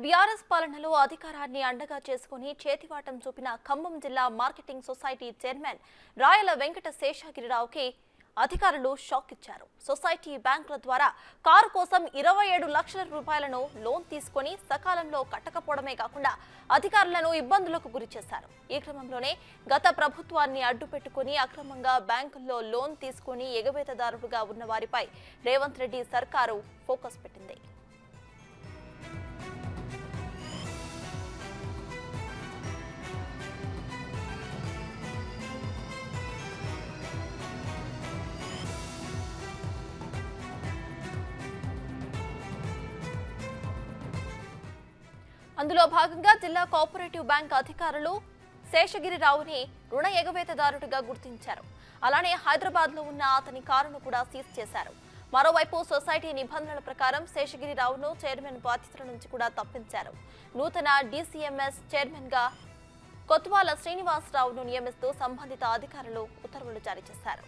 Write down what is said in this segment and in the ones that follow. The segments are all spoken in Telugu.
బీఆర్ఎస్ పాలనలో అధికారాన్ని అండగా చేసుకుని చేతివాటం చూపిన ఖమ్మం జిల్లా మార్కెటింగ్ సొసైటీ చైర్మన్ రాయల వెంకట శేషగిరిరావుకి అధికారులు షాక్ ఇచ్చారు. సొసైటీ బ్యాంకుల ద్వారా కారు కోసం 27 లక్షల రూపాయలను లోన్ తీసుకుని సకాలంలో కట్టకపోవడమే కాకుండా అధికారులను ఇబ్బందులకు గురిచేశారు. ఈ క్రమంలోనే గత ప్రభుత్వాన్ని అడ్డుపెట్టుకుని అక్రమంగా బ్యాంకుల్లో లోన్ తీసుకుని ఎగవేతదారులుగా ఉన్న వారిపై రేవంత్ రెడ్డి సర్కారు ఫోకస్ పెట్టింది. అందులో భాగంగా జిల్లా కోఆపరేటివ్ బ్యాంక్ అధికారులు శేషగిరిరావుని రుణ ఎగవేతదారుడిగా గుర్తించారు. అలానే హైదరాబాద్ లో ఉన్న అతని కారును కూడా సీజ్ చేశారు. మరోవైపు సొసైటీ నిబంధనల ప్రకారం శేషగిరిరావును చైర్మన్ బాధ్యతల నుంచి కూడా తప్పించారు. నూతన డీసీఎంఎస్ చైర్మన్ గా కొత్వాల శ్రీనివాసరావును నియమిస్తూ సంబంధిత అధికారులు ఉత్తర్వులు జారీ చేశారు.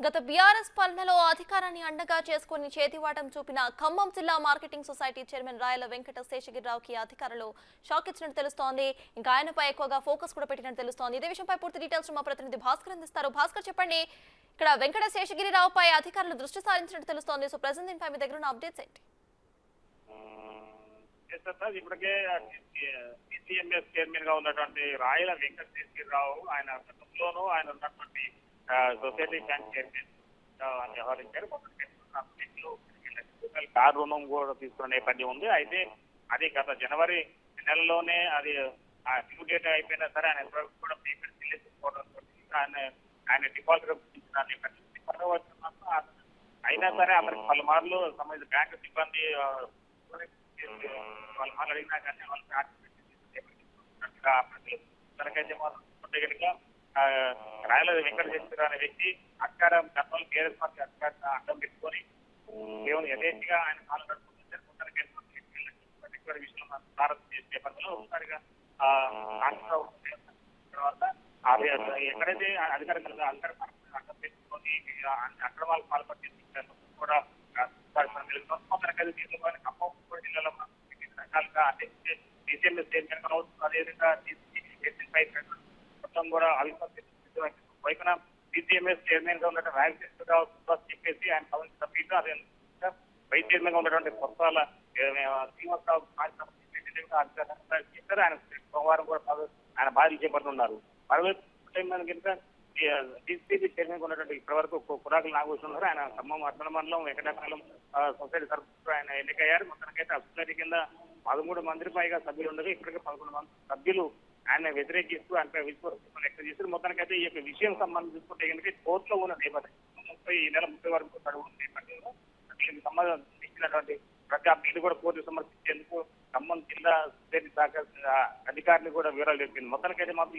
గత బీఆర్ఎస్ పాలనలో అధికారాన్ని అండగా చేసుకుని చేతివాటం చూపిన ఖమ్మం జిల్లా మార్కెటింగ్ సొసైటీ చైర్మన్ రాయల వెంకట శేషగిరిరావుకి అధికారులు షాక్ ఇచ్చినట్టు తెలుస్తోంది. ఇంకా ఆయనపై ఎక్కువగా ఫోకస్ కూడా పెట్టినట్టు తెలుస్తోంది. ఇదే విషయంపై పూర్తి డీటెయిల్స్ మా ప్రతినిధి భాస్కర్ అందిస్తారు. భాస్కర్, చెప్పండి, ఇక్కడ వెంకట శేషగిరిరావుపై అధికారులు దృష్టి సారించినట్టు తెలుస్తోంది. సో ప్రెజెంట్ దీనిపై మీ దగ్గర ఉన్న అప్డేట్స్ ఏంటి? ఇప్పటికే డీసీఎంఎస్ చైర్మన్ గా ఉన్నటువంటి రాయల వెంకట శేషగిరిరావు ఆయన గతంలోనూ ఆయన ఉన్నటువంటి సొసైటీ బ్యాంక్ చైర్మన్ వ్యవహరించారు. కారు రుణం కూడా తీసుకున్న నేపథ్యం ఉంది. అయితే అది గత జనవరి నెలలోనే అది డ్యూ డేట్ అయిపోయినా సరే ఆయన కూడా పేమెంట్ చెల్లించుకోవడంతో ఆయన డిపాజిట్ గురించిన నేపథ్యం అయినా సరే అతనికి పలుమార్లు సంబంధించిన బ్యాంకు సిబ్బంది పలుమార్లు అడిగినా కానీ తనకైతే కనుక రాయల వెంకట శేషగిరిరావు అనే వ్యక్తి అధికారం గతంలో టీఆర్ఎస్ పార్టీ అధికారాన్ని అడ్డం పెట్టుకొని కేవలం యథేచ్ఛగా ఆయన కాలం నడుపుకుంటే విషయంలో భారత్ నేపథ్యంలో ఒకసారిగా తర్వాత ఎక్కడైతే అధికారం అడ్డం పెట్టుకొని అక్రమాలకు పాల్పడి కూడా ఖమ్మం జిల్లాలో రకాలుగా అంటే డీసీఎంఎస్ చైర్మన్ కావచ్చు, అదేవిధంగా మొత్తం కూడా వైపున డీసీఎంఎస్ చైర్మన్ గా ఉన్నటువంటి రాయలసీమ చెప్పేసి ఆయన పవన్ సభ్యులు అదే వైస్ చైర్మన్ గా ఉన్నటువంటి కొత్తాల శ్రీనివాసరావు చేశారు. ఆయన సోమవారం కూడా ఆయన బాధ్యత చేపడుతున్నారు. మరోవైపు కనుక డీసీపీ చైర్మన్ గా ఉన్నటువంటి ఇప్పటి వరకు కురాకులు నాగోస్తున్నారు. ఆయన ఖమ్మం అర్బన మండలం వెంకటాచలం సొసైటీ తరఫున ఆయన ఎన్నికయ్యారు. మొత్తానికైతే ఆ సొసైటీ కింద 13 మంది పైగా సభ్యులు ఉండగా ఇప్పటికే 11 మంది సభ్యులు ఆయన వ్యతిరేకిస్తూ ఆయనపై విశ్వాసం వ్యక్తం చేశారు. మొత్తానికైతే ఈ యొక్క విషయం సంబంధించి చూసుకుంటే కనుక కోర్టులో ఉన్న నేపథ్యం ఈ నెల 30 వరకు గడువు నేపథ్యంలో దీనికి సంబంధించినటువంటి ప్రతి అప్పీలు కూడా కోర్టు సమర్పించేందుకు ఖమ్మం జిల్లా సొసైటీ శాఖ అధికారులు కూడా వివరాలు తెలిపింది. మొత్తానికైతే మాకు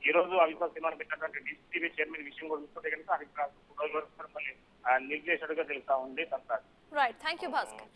ఈ రోజు అవిశ్వాస తీర్మానం పెట్టినటువంటి డీసీబీ చైర్మన్ విషయం కూడా చూసుకుంటే కనుక అది మళ్ళీ నిర్దేశకుడుగా తెలుస్తా ఉంది. Right, thank you Bhaskar.